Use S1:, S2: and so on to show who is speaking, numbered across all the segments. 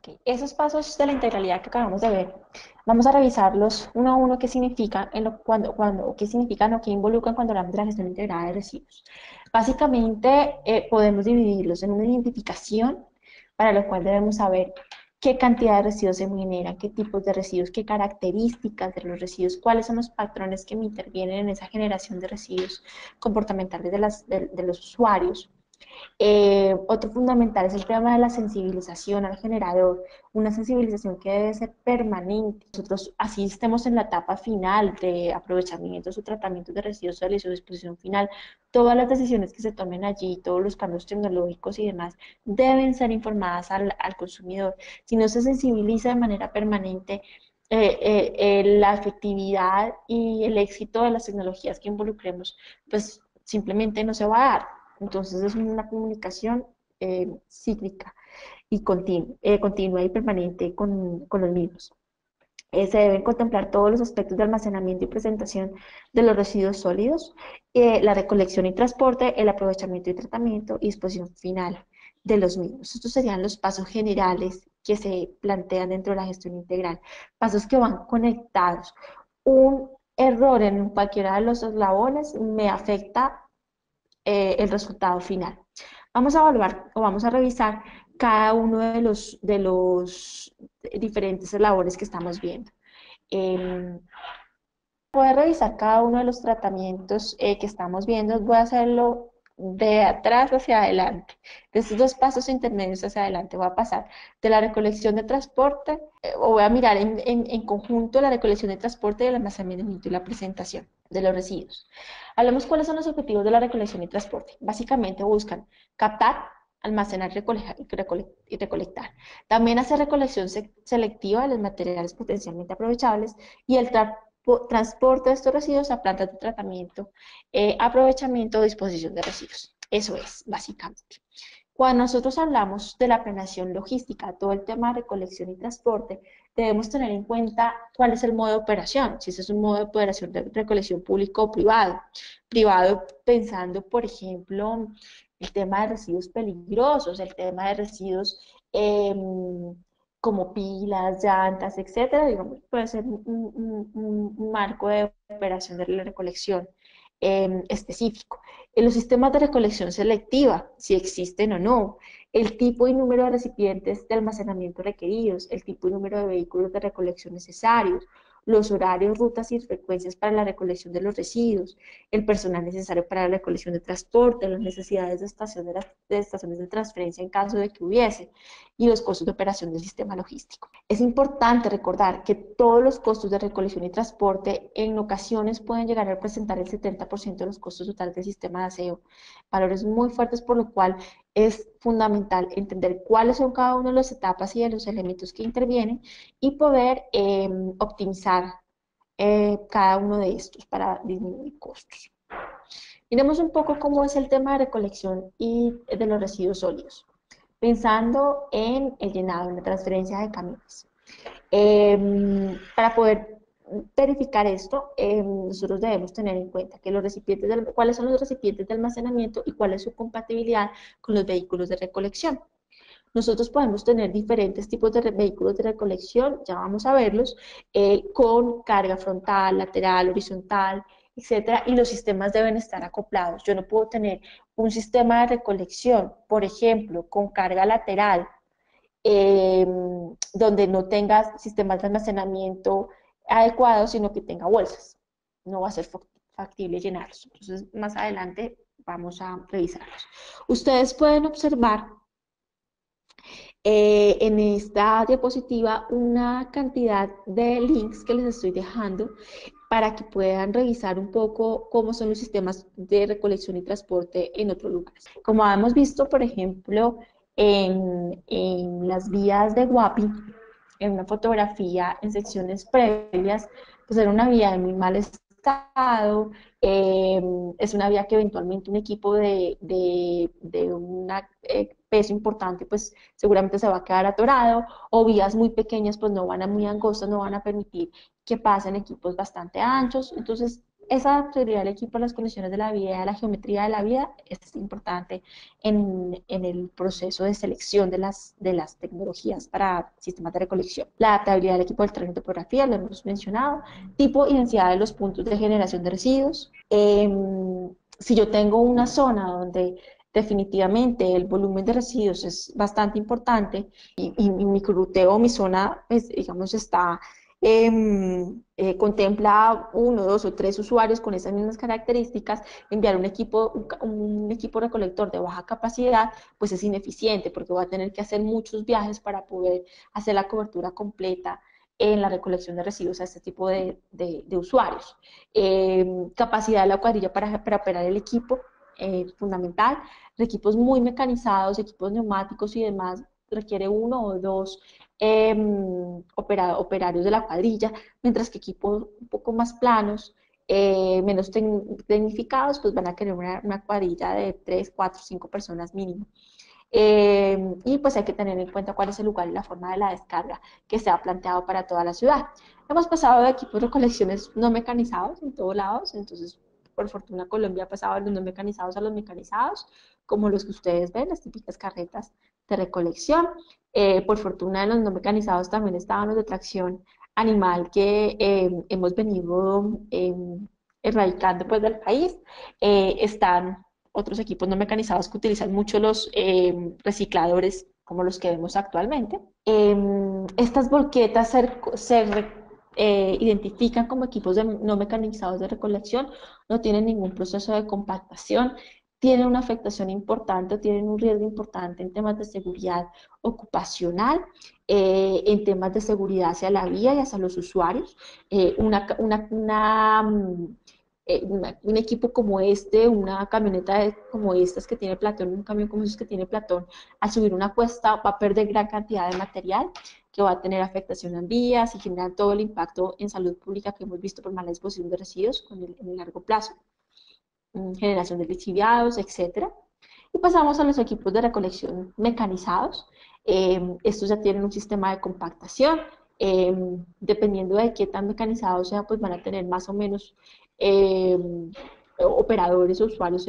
S1: Ok, esos pasos de la integralidad que acabamos de ver, vamos a revisarlos uno a uno qué significan, qué significan o qué involucran cuando hablamos de la gestión integrada de residuos. Básicamente, podemos dividirlos en una identificación, para lo cual debemos saber qué cantidad de residuos se generan, qué tipos de residuos, qué características de los residuos, cuáles son los patrones que me intervienen en esa generación de residuos comportamentales de los usuarios. Otro fundamental es el tema de la sensibilización al generador, una sensibilización que debe ser permanente. Nosotros así estemos en la etapa final de aprovechamientos o tratamientos de residuos sólidos o disposición final, todas las decisiones que se tomen allí, todos los cambios tecnológicos y demás, deben ser informadas al consumidor. Si no se sensibiliza de manera permanente, la efectividad y el éxito de las tecnologías que involucremos, pues simplemente no se va a dar. Entonces es una comunicación cíclica y continua y permanente con los mismos. Se deben contemplar todos los aspectos de almacenamiento y presentación de los residuos sólidos, la recolección y transporte, el aprovechamiento y tratamiento y disposición final de los mismos. Estos serían los pasos generales que se plantean dentro de la gestión integral, pasos que van conectados. Un error en cualquiera de los eslabones me afecta el resultado final. Vamos a evaluar o vamos a revisar cada uno de los diferentes labores que estamos viendo. Voy a revisar cada uno de los tratamientos que estamos viendo. Voy a hacerlo de atrás hacia adelante. De estos dos pasos intermedios hacia adelante voy a pasar de la recolección de transporte, o voy a mirar en conjunto la recolección de transporte, el almacenamiento y la presentación de los residuos. Hablemos cuáles son los objetivos de la recolección y transporte. Básicamente buscan captar, almacenar y recolectar. También hacer recolección selectiva de los materiales potencialmente aprovechables y el transporte de estos residuos a plantas de tratamiento, aprovechamiento o disposición de residuos. Eso es, básicamente. Cuando nosotros hablamos de la planeación logística, todo el tema de recolección y transporte, debemos tener en cuenta cuál es el modo de operación, si ese es un modo de operación de recolección público o privado. Privado pensando, por ejemplo, el tema de residuos peligrosos, el tema de residuos como pilas, llantas, etcétera, digamos, puede ser un marco de operación de la recolección específico. En los sistemas de recolección selectiva, si existen o no, el tipo y número de recipientes de almacenamiento requeridos, el tipo y número de vehículos de recolección necesarios, los horarios, rutas y frecuencias para la recolección de los residuos, el personal necesario para la recolección de transporte, las necesidades de estaciones de transferencia en caso de que hubiese, y los costos de operación del sistema logístico. Es importante recordar que todos los costos de recolección y transporte en ocasiones pueden llegar a representar el 70% de los costos totales del sistema de aseo, valores muy fuertes, por lo cual es fundamental entender cuáles son cada una de las etapas y de los elementos que intervienen y poder optimizar cada uno de estos para disminuir costos. Miremos un poco cómo es el tema de recolección y de los residuos sólidos, pensando en el llenado, en la transferencia de camiones. Para poder verificar esto, nosotros debemos tener en cuenta que los recipientes cuáles son los recipientes de almacenamiento y cuál es su compatibilidad con los vehículos de recolección. Nosotros podemos tener diferentes tipos de vehículos de recolección, ya vamos a verlos, con carga frontal, lateral, horizontal, etcétera, y los sistemas deben estar acoplados. Yo no puedo tener un sistema de recolección, por ejemplo, con carga lateral, eh, donde no tenga sistemas de almacenamiento adecuados, sino que tenga bolsas. No va a ser factible llenarlos. Entonces, más adelante vamos a revisarlos. Ustedes pueden observar en esta diapositiva una cantidad de links que les estoy dejando para que puedan revisar un poco cómo son los sistemas de recolección y transporte en otros lugares. Como hemos visto, por ejemplo, en las vías de Guapi, en una fotografía en secciones previas, pues era una vía de muy mal estado, eh, es una vía que eventualmente un equipo de un peso importante, pues seguramente se va a quedar atorado, o vías muy pequeñas, pues no van a muy angostas, no van a permitir que pasen equipos bastante anchos, entonces esa adaptabilidad del equipo a las condiciones de la vida, a la geometría de la vida, es importante en el proceso de selección de las tecnologías para sistemas de recolección. La adaptabilidad del equipo del tren de topografía, lo hemos mencionado, tipo y densidad de los puntos de generación de residuos. Si yo tengo una zona donde definitivamente el volumen de residuos es bastante importante y mi cruteo, mi zona, pues, digamos, está contempla uno, dos o tres usuarios con esas mismas características, enviar un equipo recolector de baja capacidad, pues es ineficiente porque va a tener que hacer muchos viajes para poder hacer la cobertura completa en la recolección de residuos a este tipo de usuarios. Capacidad de la cuadrilla para operar el equipo, fundamental. Equipos muy mecanizados, equipos neumáticos y demás, requiere uno o dos operarios de la cuadrilla, mientras que equipos un poco más planos, menos tecnificados, pues van a querer una cuadrilla de 3, 4, 5 personas mínimo. Y pues hay que tener en cuenta cuál es el lugar y la forma de la descarga que se ha planteado para toda la ciudad. Hemos pasado de equipos de recolecciones no mecanizados en todos lados, entonces por fortuna Colombia ha pasado de los no mecanizados a los mecanizados, como los que ustedes ven, las típicas carretas de recolección. Por fortuna en los no mecanizados también estaban los de tracción animal que hemos venido erradicando pues del país. Están otros equipos no mecanizados que utilizan mucho los recicladores como los que vemos actualmente. Estas volquetas identifican como equipos no mecanizados de recolección, no tienen ningún proceso de compactación, tienen una afectación importante, tienen un riesgo importante en temas de seguridad ocupacional, en temas de seguridad hacia la vía y hacia los usuarios. Un equipo como este, una camioneta como estas que tiene Platón, un camión como estos que tiene Platón, al subir una cuesta va a perder gran cantidad de material que va a tener afectación en vías y generar todo el impacto en salud pública que hemos visto por mala disposición de residuos en el largo plazo, generación de lixiviados, etcétera. Y pasamos a los equipos de recolección mecanizados. Estos ya tienen un sistema de compactación. eh, Dependiendo de qué tan mecanizado sea, pues van a tener más o menos eh, operadores o usuarios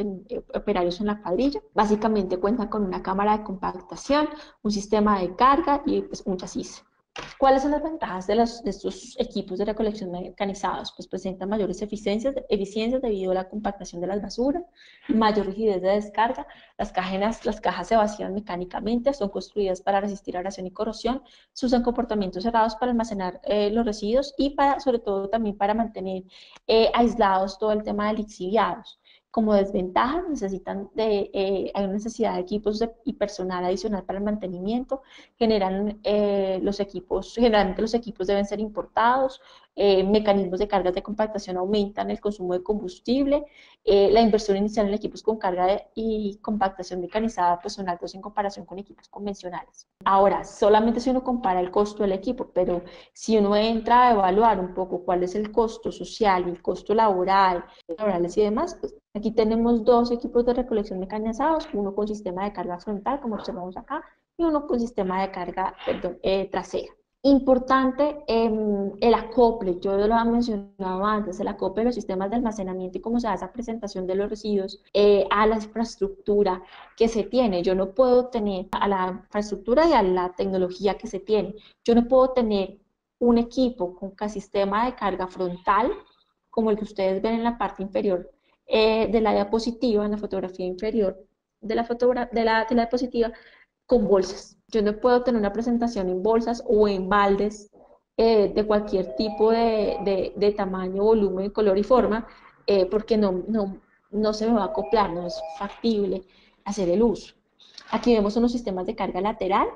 S1: operarios en la cuadrilla. Básicamente cuentan con una cámara de compactación, un sistema de carga y pues, un chasis. ¿Cuáles son las ventajas de estos equipos de recolección mecanizados? Pues presentan mayores eficiencias debido a la compactación de las basuras, mayor rigidez de descarga, las cajas se vacían mecánicamente, son construidas para resistir abrasión y corrosión, se usan comportamientos cerrados para almacenar los residuos y sobre todo también para mantener aislados todo el tema de lixiviados. Como desventaja, hay una necesidad de equipos y personal adicional para el mantenimiento, generalmente los equipos deben ser importados, mecanismos de cargas de compactación aumentan el consumo de combustible, la inversión inicial en equipos con y compactación mecanizada pues son altos en comparación con equipos convencionales. Ahora, solamente si uno compara el costo del equipo, pero si uno entra a evaluar un poco cuál es el costo social y el costo laborales y demás, pues aquí tenemos dos equipos de recolección mecanizados, uno con sistema de carga frontal, como observamos acá, y uno con sistema de carga, perdón, trasera. Importante el acople, yo lo había mencionado antes, el acople de los sistemas de almacenamiento y cómo se da esa presentación de los residuos a la infraestructura que se tiene. Yo no puedo tener a la infraestructura y a la tecnología que se tiene. Yo no puedo tener un equipo con sistema de carga frontal, como el que ustedes ven en la parte inferior de la diapositiva, en la fotografía inferior de la diapositiva, con bolsas. Yo no puedo tener una presentación en bolsas o en baldes de cualquier tipo de tamaño, volumen, color y forma, porque no se me va a acoplar, no es factible hacer el uso. Aquí vemos unos sistemas de carga lateral.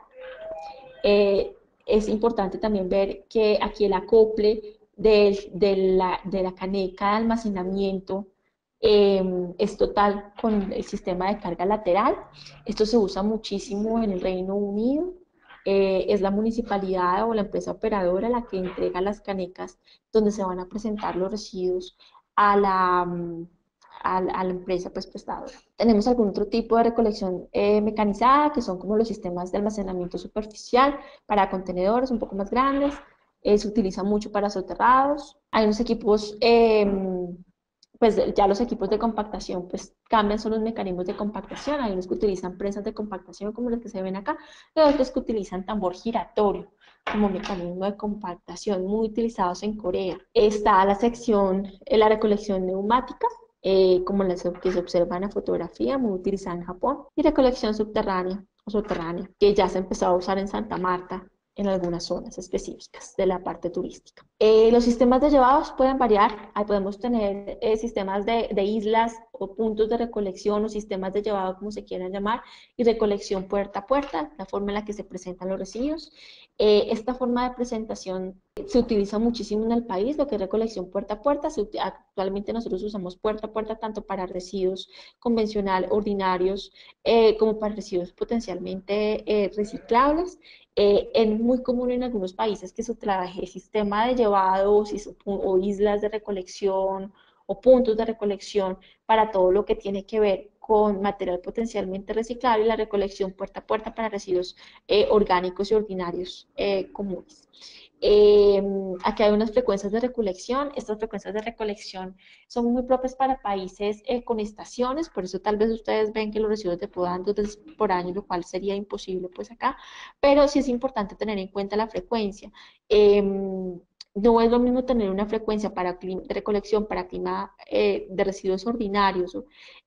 S1: Es importante también ver que aquí el acople de la caneca de almacenamiento es total con el sistema de carga lateral. Esto se usa muchísimo en el Reino Unido. Es la municipalidad o la empresa operadora la que entrega las canecas donde se van a presentar los residuos a la empresa pues, prestadora. Tenemos algún otro tipo de recolección mecanizada, que son como los sistemas de almacenamiento superficial para contenedores un poco más grandes. Se utiliza mucho para soterrados. Hay unos equipos pues ya los equipos de compactación pues cambian son los mecanismos de compactación. Hay unos que utilizan presas de compactación como los que se ven acá, y otros que utilizan tambor giratorio como mecanismo de compactación, muy utilizados en Corea. Está la sección, la recolección neumática, como las que se observa en la fotografía, muy utilizada en Japón, y recolección subterránea o subterránea, que ya se empezó a usar en Santa Marta, en algunas zonas específicas de la parte turística. Los sistemas de llevados pueden variar. Ahí podemos tener sistemas de islas o puntos de recolección o sistemas de llevado, como se quieran llamar, y recolección puerta a puerta, la forma en la que se presentan los residuos. Esta forma de presentación se utiliza muchísimo en el país, lo que es recolección puerta a puerta. Actualmente nosotros usamos puerta a puerta tanto para residuos convencional, ordinarios, como para residuos potencialmente reciclables. Es muy común en algunos países que se trabaje sistema de llevados o islas de recolección o puntos de recolección para todo lo que tiene que ver con material potencialmente reciclable y la recolección puerta a puerta para residuos orgánicos y ordinarios comunes. Eh, Aquí hay unas frecuencias de recolección. Estas frecuencias de recolección son muy propias para países con estaciones, por eso tal vez ustedes ven que los residuos de poda dan 2 veces por año, lo cual sería imposible pues acá, pero sí es importante tener en cuenta la frecuencia. Eh, no es lo mismo tener una frecuencia para de recolección para clima de residuos ordinarios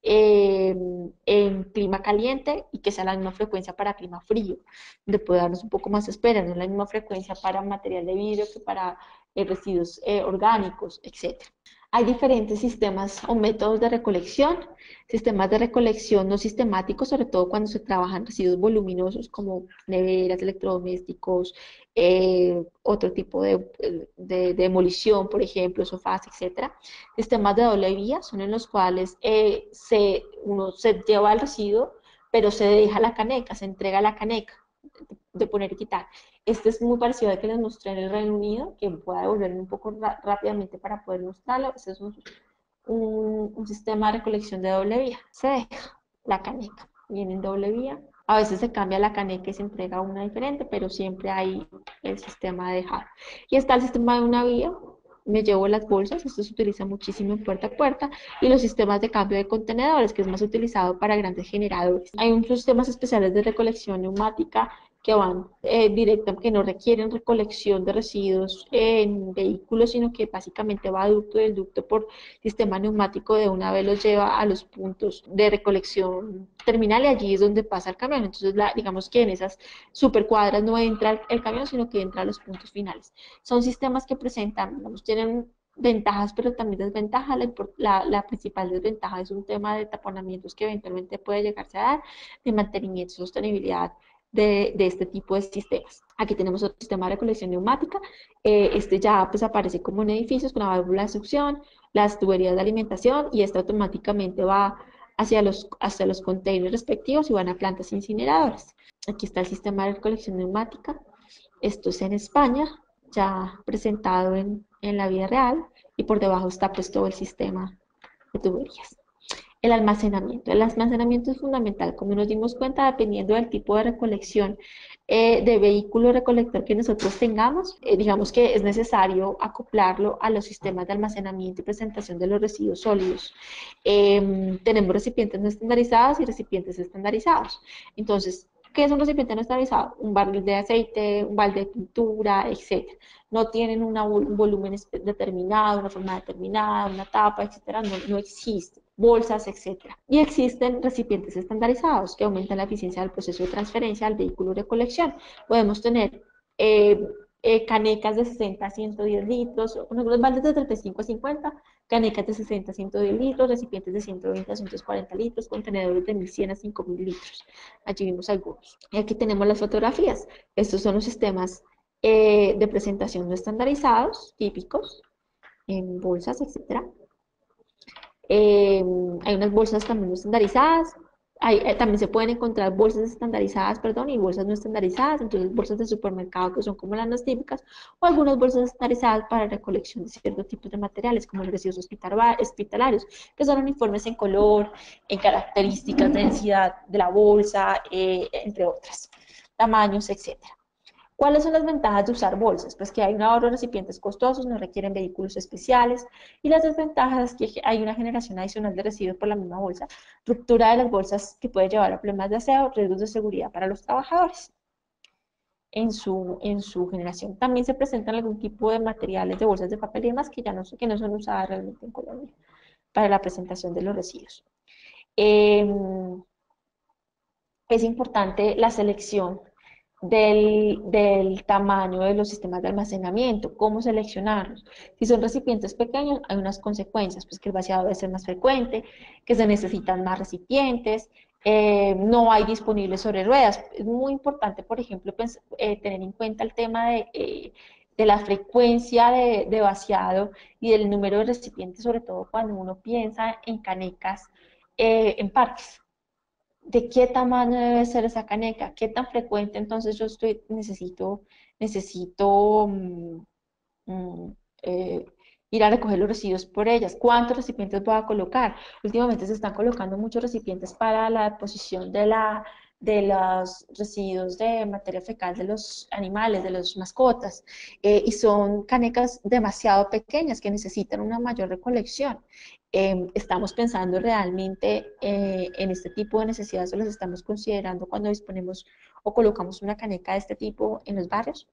S1: eh, en clima caliente y que sea la misma frecuencia para clima frío, de poder darnos un poco más espera, no es la misma frecuencia para material de vidrio que para residuos orgánicos, etcétera. Hay diferentes sistemas o métodos de recolección, sistemas de recolección no sistemáticos, sobre todo cuando se trabajan residuos voluminosos como neveras, electrodomésticos, otro tipo de demolición, por ejemplo, sofás, etcétera. Sistemas de doble vía son en los cuales uno se lleva el residuo, pero se deja la caneca, se entrega la caneca de poner y quitar. Este es muy parecido al que les mostré en el Reino Unido, que pueda devolverme un poco rápidamente para poder mostrarlo. Este es un sistema de recolección de doble vía. Se deja la caneca, viene en doble vía. A veces se cambia la caneca y se entrega una diferente, pero siempre hay el sistema de dejar. Y está el sistema de una vía, me llevo las bolsas, esto se utiliza muchísimo en puerta a puerta, y los sistemas de cambio de contenedores, que es más utilizado para grandes generadores. Hay unos sistemas especiales de recolección neumática que van que no requieren recolección de residuos en vehículos, sino que básicamente va ducto del ducto por sistema neumático de una vez los lleva a los puntos de recolección terminal y allí es donde pasa el camión. Entonces, digamos que en esas supercuadras no entra el camión, sino que entra a los puntos finales. Son sistemas que presentan, digamos, tienen ventajas, pero también desventajas. La principal desventaja es un tema de taponamientos que eventualmente puede llegarse a dar, de mantenimiento y sostenibilidad de este tipo de sistemas. Aquí tenemos otro sistema de recolección neumática. Este ya pues aparece como en edificios con la válvula de succión, las tuberías de alimentación y este automáticamente va hacia los containers respectivos y van a plantas incineradoras. Aquí está el sistema de recolección neumática. Esto es en España, ya presentado en la vida real y por debajo está pues todo el sistema de tuberías. El almacenamiento es fundamental. Como nos dimos cuenta, dependiendo del tipo de recolección de vehículo recolector que nosotros tengamos, digamos que es necesario acoplarlo a los sistemas de almacenamiento y presentación de los residuos sólidos. Tenemos recipientes no estandarizados y recipientes estandarizados. Entonces, ¿qué es un recipiente no estandarizado? Un barril de aceite, un balde de pintura, etc. No tienen un volumen determinado, una forma determinada, una tapa, etcétera. No existe bolsas, etcétera. Y existen recipientes estandarizados que aumentan la eficiencia del proceso de transferencia al vehículo de colección. Podemos tener eh, canecas de 60 a 110 litros, unos baldes de 35 a 50, canecas de 60 a 110 litros, recipientes de 120 a 140 litros, contenedores de 1100 a 5000 litros. Allí vimos algunos. Y aquí tenemos las fotografías. Estos son los sistemas de presentación no estandarizados, típicos, en bolsas, etcétera. Eh, Hay unas bolsas también no estandarizadas. También se pueden encontrar bolsas estandarizadas, perdón, y bolsas no estandarizadas, entonces bolsas de supermercado que son como las más típicas, o algunas bolsas estandarizadas para recolección de ciertos tipos de materiales, como los residuos hospitalarios, que son uniformes en color, en características, densidad de la bolsa, entre otras, tamaños, etcétera. ¿Cuáles son las ventajas de usar bolsas? Pues que hay un ahorro de recipientes costosos, no requieren vehículos especiales, y las desventajas es que hay una generación adicional de residuos por la misma bolsa, ruptura de las bolsas que puede llevar a problemas de aseo, riesgos de seguridad para los trabajadores en su generación. También se presentan algún tipo de materiales de bolsas de papel y demás que ya no, que no son usadas realmente en Colombia para la presentación de los residuos. Eh, es importante la selección del tamaño de los sistemas de almacenamiento, cómo seleccionarlos. Si son recipientes pequeños, hay unas consecuencias, pues que el vaciado debe ser más frecuente, que se necesitan más recipientes, no hay disponibles sobre ruedas. Es muy importante, por ejemplo, tener en cuenta el tema de la frecuencia de vaciado y del número de recipientes, sobre todo cuando uno piensa en canecas en parques. ¿De qué tamaño debe ser esa caneca? ¿Qué tan frecuente entonces necesito mm, eh, ir a recoger los residuos por ellas? ¿Cuántos recipientes voy a colocar? Últimamente se están colocando muchos recipientes para la deposición de los residuos de materia fecal de los animales, de las mascotas, y son canecas demasiado pequeñas que necesitan una mayor recolección. Estamos pensando realmente en este tipo de necesidades o las estamos considerando cuando disponemos o colocamos una caneca de este tipo en los barrios.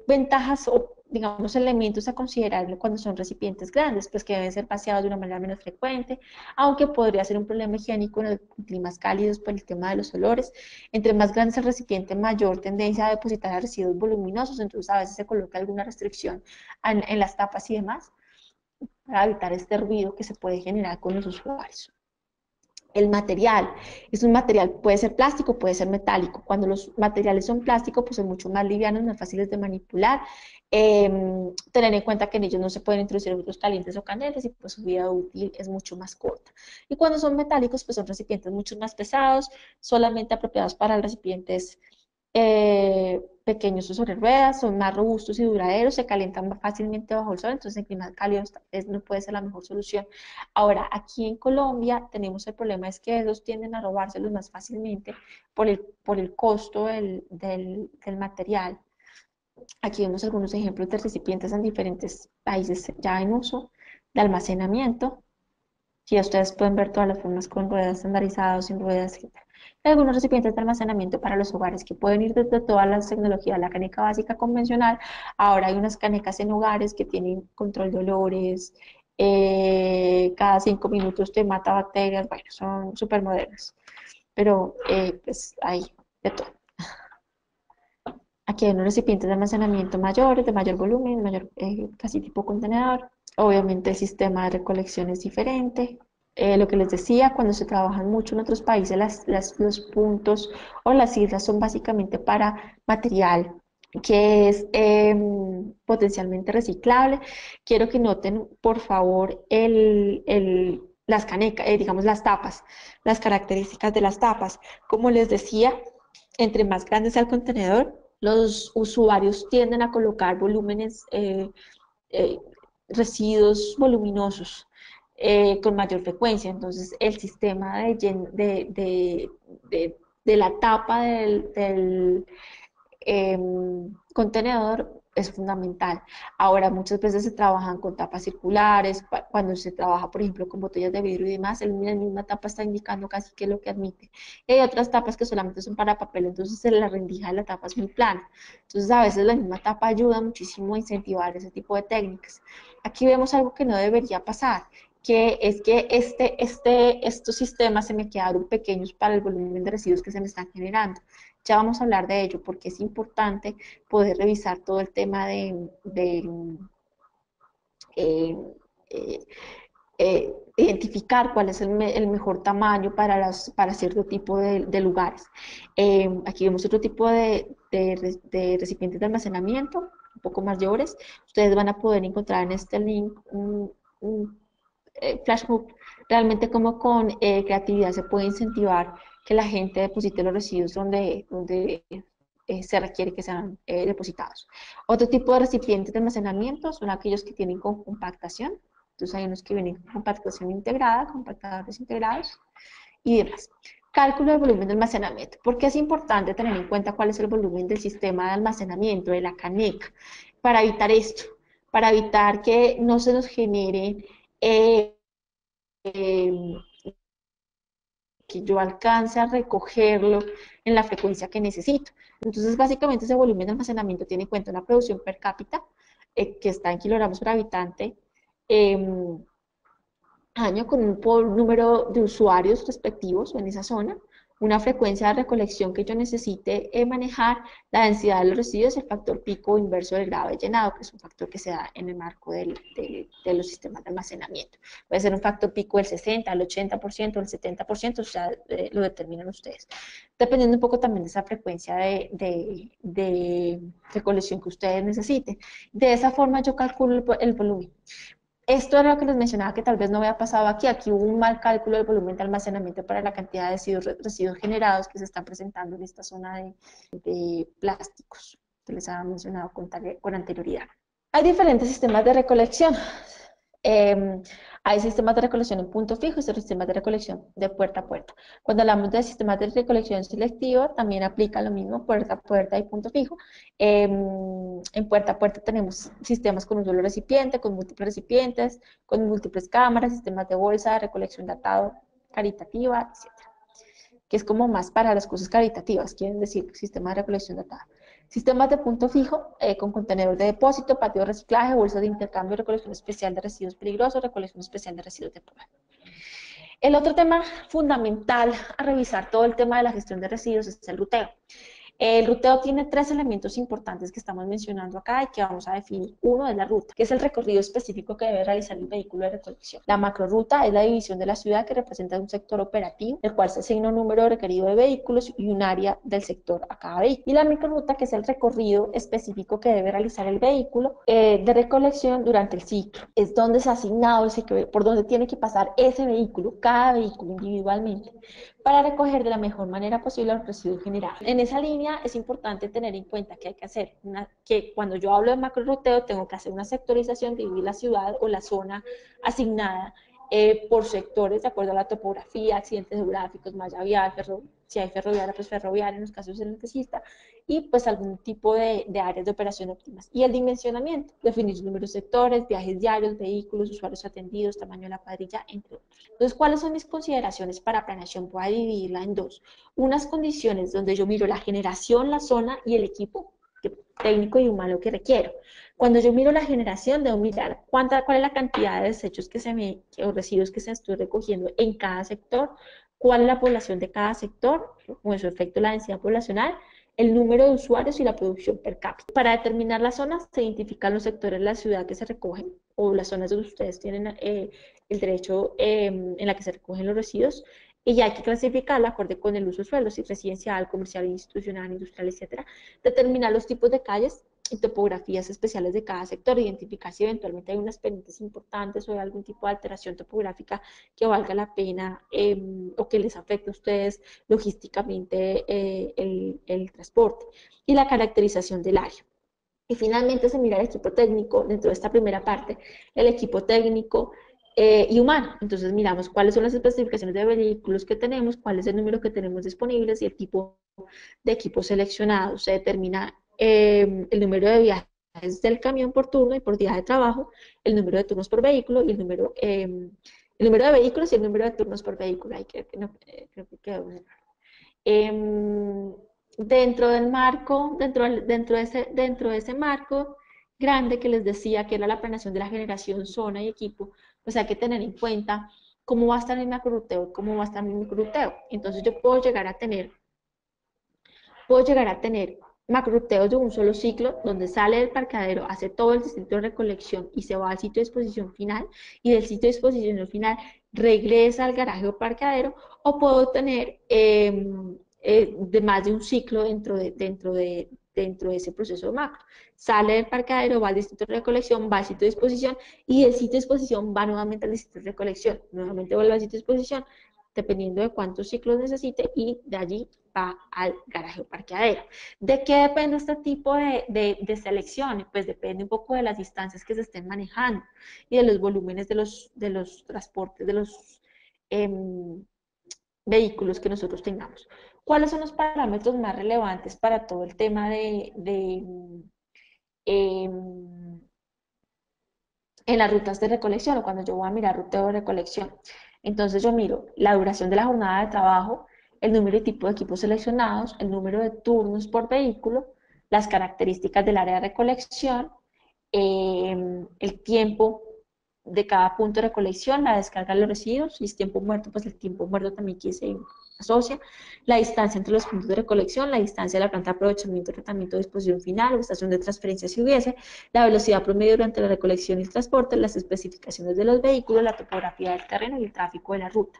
S1: Ventajas o, digamos, elementos a considerar cuando son recipientes grandes, pues que deben ser vaciados de una manera menos frecuente, aunque podría ser un problema higiénico en climas cálidos por el tema de los olores. Entre más grande es el recipiente, mayor tendencia a depositar residuos voluminosos, entonces a veces se coloca alguna restricción en las tapas y demás para evitar este ruido que se puede generar con los usuarios. El material es un material, puede ser plástico, puede ser metálico. Cuando los materiales son plásticos, pues son mucho más livianos, más fáciles de manipular. Eh, tener en cuenta que en ellos no se pueden introducir objetos calientes o candentes y pues su vida útil es mucho más corta. Y cuando son metálicos, pues son recipientes mucho más pesados, solamente apropiados para recipientes pequeños o sobre ruedas, son más robustos y duraderos, se calientan más fácilmente bajo el sol, entonces en climas cálidos no puede ser la mejor solución. Ahora, aquí en Colombia tenemos el problema es que ellos tienden a robárselos más fácilmente por el costo del material. Aquí vemos algunos ejemplos de recipientes en diferentes países ya en uso, de almacenamiento. Aquí ustedes pueden ver todas las formas con ruedas estandarizadas, sin ruedas, etc. Hay algunos recipientes de almacenamiento para los hogares que pueden ir desde todas las tecnologías, la caneca básica convencional. Ahora hay unas canecas en hogares que tienen control de olores, cada 5 minutos te mata bacterias, bueno, son súper modernas, pero pues hay de todo. Aquí hay unos recipientes de almacenamiento mayores, de mayor volumen, mayor, casi tipo contenedor. Obviamente el sistema de recolección es diferente. Lo que les decía, cuando se trabajan mucho en otros países, los puntos o las islas son básicamente para material que es potencialmente reciclable. Quiero que noten, por favor, las canecas, digamos las tapas, las características de las tapas. Como les decía, entre más grande sea el contenedor, los usuarios tienden a colocar volúmenes, eh, residuos voluminosos con mayor frecuencia. Entonces, el sistema de la tapa del contenedor es fundamental. Ahora, muchas veces se trabajan con tapas circulares, cuando se trabaja, por ejemplo, con botellas de vidrio y demás, la misma tapa está indicando casi que lo que admite. Y hay otras tapas que solamente son para papel, entonces la rendija de la tapa es muy plana. Entonces, a veces la misma tapa ayuda muchísimo a incentivar ese tipo de técnicas. Aquí vemos algo que no debería pasar, que es que estos sistemas se me quedaron pequeños para el volumen de residuos que se me están generando. Ya vamos a hablar de ello porque es importante poder revisar todo el tema de eh, eh, identificar cuál es el mejor tamaño para cierto tipo de lugares. Aquí vemos otro tipo de recipientes de almacenamiento, un poco mayores. Ustedes van a poder encontrar en este link un flashmob, realmente como con creatividad se puede incentivar que la gente deposite los residuos donde se requiere que sean depositados. Otro tipo de recipientes de almacenamiento son aquellos que tienen compactación. Entonces hay unos que vienen con compactación integrada, compactadores integrados y demás. Cálculo del volumen de almacenamiento. ¿Por qué es importante tener en cuenta cuál es el volumen del sistema de almacenamiento, de la CANEC? Para evitar esto, para evitar que no se nos genere eh, eh, que yo alcance a recogerlo en la frecuencia que necesito. Entonces, básicamente ese volumen de almacenamiento tiene en cuenta una producción per cápita que está en kilogramos por habitante, eh, año con un número de usuarios respectivos en esa zona, una frecuencia de recolección que yo necesite manejar, la densidad de los residuos, el factor pico inverso del grado de llenado, que es un factor que se da en el marco de los sistemas de almacenamiento. Puede ser un factor pico del 60, el 80%, el 70%, o sea, lo determinan ustedes. Dependiendo un poco también de esa frecuencia de recolección que ustedes necesiten. De esa forma yo calculo el volumen. Esto era lo que les mencionaba que tal vez no había pasado aquí. Aquí hubo un mal cálculo del volumen de almacenamiento para la cantidad de residuos generados que se están presentando en esta zona de plásticos que les había mencionado con anterioridad. Hay diferentes sistemas de recolección. Eh, Hay sistemas de recolección en punto fijo y sistemas de recolección de puerta a puerta. Cuando hablamos de sistemas de recolección selectiva, también aplica lo mismo puerta a puerta y punto fijo. En puerta a puerta tenemos sistemas con un solo recipiente, con múltiples recipientes, con múltiples cámaras, sistemas de bolsa, de recolección de atado, caritativa, etc. Que es como más para las cosas caritativas, quieren decir sistemas de recolección de atado. Sistemas de punto fijo con contenedor de depósito, patio de reciclaje, bolsas de intercambio, recolección especial de residuos peligrosos, recolección especial de residuos de prueba. El otro tema fundamental a revisar todo el tema de la gestión de residuos es el ruteo. El ruteo tiene tres elementos importantes que estamos mencionando acá y que vamos a definir. Uno es la ruta, que es el recorrido específico que debe realizar el vehículo de recolección. La macroruta es la división de la ciudad que representa un sector operativo, el cual se asigna un número requerido de vehículos y un área del sector a cada vehículo. Y la microruta, que es el recorrido específico que debe realizar el vehículo de recolección durante el ciclo. Es donde se ha asignado, por donde tiene que pasar ese vehículo, cada vehículo individualmente, para recoger de la mejor manera posible los residuos generados. En esa línea es importante tener en cuenta que hay que hacer que cuando yo hablo de macro ruteo tengo que hacer una sectorización, dividir la ciudad o la zona asignada por sectores de acuerdo a la topografía, accidentes geográficos, malla vial, si hay ferroviaria, pues ferroviaria en los casos en los que exista, y pues algún tipo de áreas de operación óptimas. Y el dimensionamiento, definir números de sectores, viajes diarios, vehículos, usuarios atendidos, tamaño de la cuadrilla, entre otros. Entonces, ¿cuáles son mis consideraciones para planeación? Voy a dividirla en dos. Unas condiciones donde yo miro la generación, la zona y el equipo técnico y humano que requiero. Cuando yo miro la generación, debo mirar cuál es la cantidad de desechos o residuos que se estoy recogiendo en cada sector, cuál es la población de cada sector, con su efecto la densidad poblacional, el número de usuarios y la producción per cápita. Para determinar las zonas, se identifican los sectores de la ciudad que se recogen o las zonas donde ustedes tienen el derecho en la que se recogen los residuos y ya hay que clasificarla acorde con el uso de suelo, si residencial, comercial, institucional, industrial, etcétera. Determinar los tipos de calles y topografías especiales de cada sector, identificar si eventualmente hay unas pendientes importantes o hay algún tipo de alteración topográfica que valga la pena o que les afecte a ustedes logísticamente el transporte y la caracterización del área. Y finalmente se mira el equipo técnico dentro de esta primera parte, el equipo técnico y humano. Entonces miramos cuáles son las especificaciones de vehículos que tenemos, cuál es el número que tenemos disponibles y el tipo de equipo seleccionado. Se determina el número de viajes del camión por turno y por día de trabajo, el número de turnos por vehículo y el número de vehículos y el número de turnos por vehículo. Hay que, no, creo que quedó un error. Dentro del marco, dentro de ese marco grande que les decía que era la planeación de la generación, zona y equipo, pues hay que tener en cuenta cómo va a estar mi macroruteo, cómo va a estar mi microruteo. Entonces yo puedo llegar a tener macroruteos de un solo ciclo, donde sale del parqueadero, hace todo el distrito de recolección y se va al sitio de exposición final, y del sitio de exposición final regresa al garaje o parqueadero, o puedo tener de más de un ciclo dentro de ese proceso de macro. Sale del parqueadero, va al distrito de recolección, va al sitio de exposición, y del sitio de exposición va nuevamente al distrito de recolección, nuevamente vuelve al sitio de exposición, dependiendo de cuántos ciclos necesite, y de allí va al garaje o parqueadero. ¿De qué depende este tipo de selección? Pues depende un poco de las distancias que se estén manejando y de los volúmenes de los transportes, vehículos que nosotros tengamos. ¿Cuáles son los parámetros más relevantes para todo el tema em, en las rutas de recolección o cuando yo voy a mirar ruteo de recolección? Entonces yo miro la duración de la jornada de trabajo, el número y tipo de equipos seleccionados, el número de turnos por vehículo, las características del área de recolección, el tiempo de cada punto de recolección, la descarga de los residuos, si es tiempo muerto, pues el tiempo muerto también que se asocia, la distancia entre los puntos de recolección, la distancia de la planta de aprovechamiento, tratamiento, disposición final o estación de transferencia si hubiese, la velocidad promedio durante la recolección y el transporte, las especificaciones de los vehículos, la topografía del terreno y el tráfico de la ruta.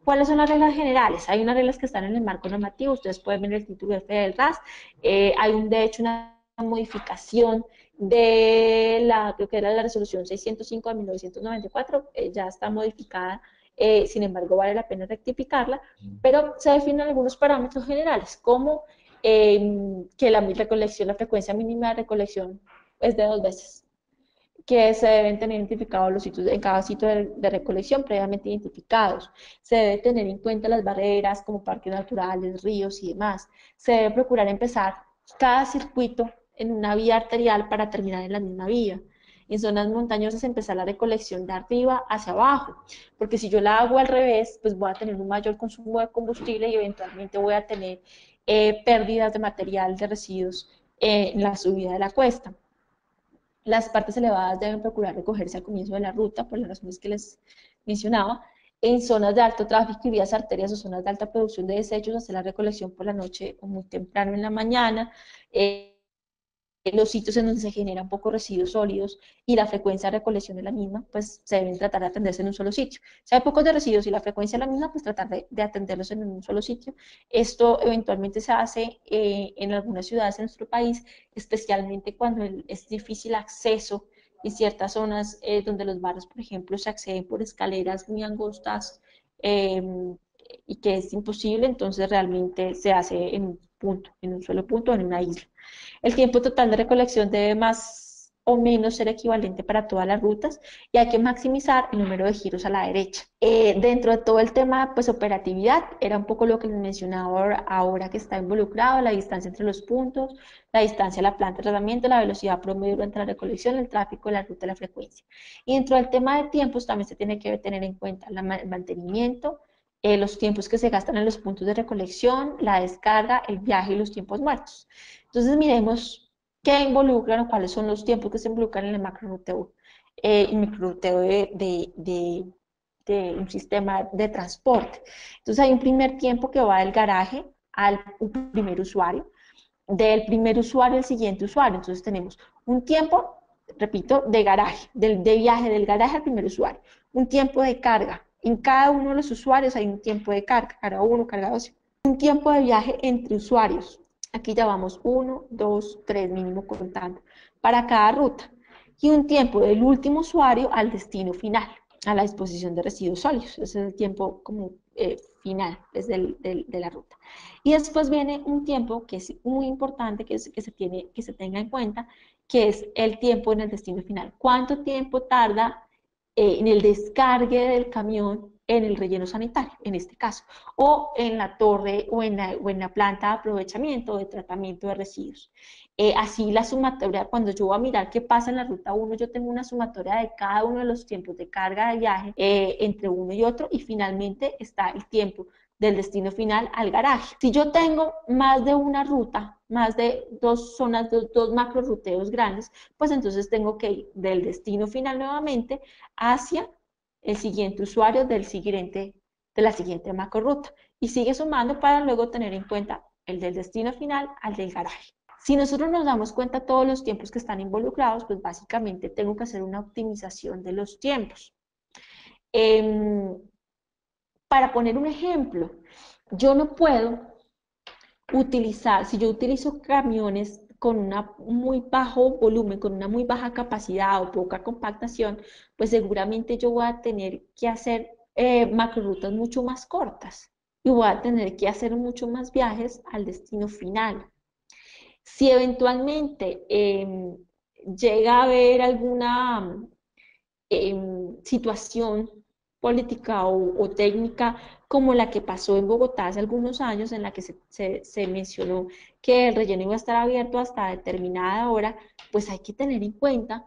S1: ¿Cuáles son las reglas generales? Hay unas reglas que están en el marco normativo, ustedes pueden ver el título F del RAS, hay de hecho una modificación de creo que era la resolución 605 de 1994, ya está modificada, sin embargo vale la pena rectificarla, pero se definen algunos parámetros generales, como que la recolección, la frecuencia mínima de recolección es de 2 veces, que se deben tener identificados los sitios en cada sitio de recolección previamente identificados. Se debe tener en cuenta las barreras como parques naturales, ríos y demás. Se debe procurar empezar cada circuito en una vía arterial para terminar en la misma vía. En zonas montañosas empezar la recolección de arriba hacia abajo, porque si yo la hago al revés, pues voy a tener un mayor consumo de combustible y eventualmente voy a tener pérdidas de material de residuos en la subida de la cuesta. Las partes elevadas deben procurar recogerse al comienzo de la ruta, por las razones que les mencionaba. En zonas de alto tráfico y vías arterias o zonas de alta producción de desechos, hacer la recolección por la noche o muy temprano en la mañana. Los sitios en donde se generan pocos residuos sólidos y la frecuencia de recolección de la misma, pues se deben tratar de atenderse en un solo sitio. Si hay pocos de residuos y la frecuencia es la misma, pues tratar de atenderlos en un solo sitio. Esto eventualmente se hace en algunas ciudades de nuestro país, especialmente cuando es difícil acceso en ciertas zonas donde los barrios, por ejemplo, se acceden por escaleras muy angostas eh, y que es imposible, entonces realmente se hace en un punto, en un solo punto, en una isla. El tiempo total de recolección debe más o menos ser equivalente para todas las rutas y hay que maximizar el número de giros a la derecha. Dentro de todo el tema, pues operatividad, era un poco lo que les mencionaba ahora que está involucrado, la distancia entre los puntos, la distancia a la planta de tratamiento, la velocidad promedio durante la recolección, el tráfico, la ruta, la frecuencia. Y dentro del tema de tiempos también se tiene que tener en cuenta el mantenimiento, los tiempos que se gastan en los puntos de recolección, la descarga, el viaje y los tiempos muertos. Entonces miremos qué involucran o cuáles son los tiempos que se involucran en el macroruteo y microruteo de un sistema de transporte. Entonces hay un primer tiempo que va del garaje al primer usuario, del primer usuario al siguiente usuario. Entonces tenemos un tiempo, repito, de garaje, de viaje del garaje al primer usuario, un tiempo de carga. En cada uno de los usuarios hay un tiempo de carga, carga 1, carga 2, un tiempo de viaje entre usuarios. Aquí ya vamos 1, 2, 3 mínimo contando para cada ruta. Y un tiempo del último usuario al destino final, a la disposición de residuos sólidos. Ese es el tiempo como final es de la ruta. Y después viene un tiempo que es muy importante que se tenga en cuenta, que es el tiempo en el destino final. ¿Cuánto tiempo tarda en el descargue del camión en el relleno sanitario, en este caso, o en la torre o en la planta de aprovechamiento de tratamiento de residuos? Así la sumatoria, cuando yo voy a mirar qué pasa en la ruta 1, yo tengo una sumatoria de cada uno de los tiempos de carga de viaje entre uno y otro, y finalmente está el tiempo del destino final al garaje. Si yo tengo más de una ruta, más de dos zonas, dos macro ruteos grandes, pues entonces tengo que ir del destino final nuevamente hacia el siguiente usuario de la siguiente macro ruta. Y sigue sumando para luego tener en cuenta el del destino final al del garaje. Si nosotros nos damos cuenta de todos los tiempos que están involucrados, pues básicamente tengo que hacer una optimización de los tiempos. Eh, para poner un ejemplo, yo no puedo utilizar, si yo utilizo camiones con un muy bajo volumen, con una muy baja capacidad o poca compactación, pues seguramente yo voy a tener que hacer macrorutas mucho más cortas y voy a tener que hacer mucho más viajes al destino final. Si eventualmente llega a haber alguna situación política o técnica como la que pasó en Bogotá hace algunos años, en la que se mencionó que el relleno iba a estar abierto hasta determinada hora, pues hay que tener en cuenta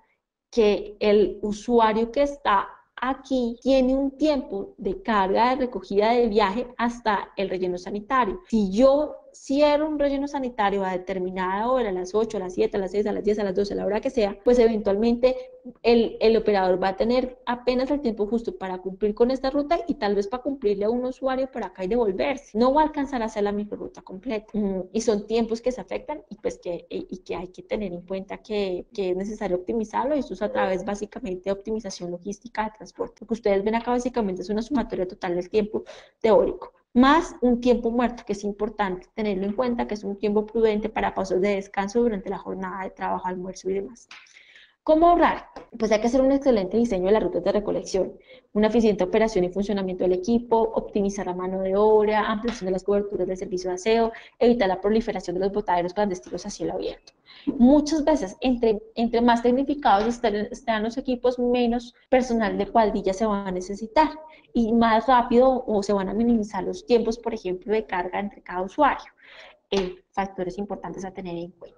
S1: que el usuario que está aquí tiene un tiempo de carga de recogida de viaje hasta el relleno sanitario. Si yo cierro un relleno sanitario a determinada hora, a las 8, a las 7, a las 6, a las 10, a las 12, a la hora que sea, pues eventualmente el operador va a tener apenas el tiempo justo para cumplir con esta ruta y tal vez para cumplirle a un usuario por acá y devolverse. No va a alcanzar a hacer la microruta completa. Y son tiempos que se afectan y pues que hay que tener en cuenta que es necesario optimizarlo, y esto es a través básicamente de optimización logística de transporte. Lo que ustedes ven acá básicamente es una sumatoria total del tiempo teórico, más un tiempo muerto, que es importante tenerlo en cuenta, que es un tiempo prudente para pausas de descanso durante la jornada de trabajo, almuerzo y demás. ¿Cómo ahorrar? Pues hay que hacer un excelente diseño de las rutas de recolección, una eficiente operación y funcionamiento del equipo, optimizar la mano de obra, ampliación de las coberturas del servicio de aseo, evitar la proliferación de los botaderos clandestinos a cielo abierto. Muchas veces, entre más tecnificados estén los equipos, menos personal de cuadrilla se va a necesitar y más rápido o se van a minimizar los tiempos, por ejemplo, de carga entre cada usuario. Factores importantes a tener en cuenta.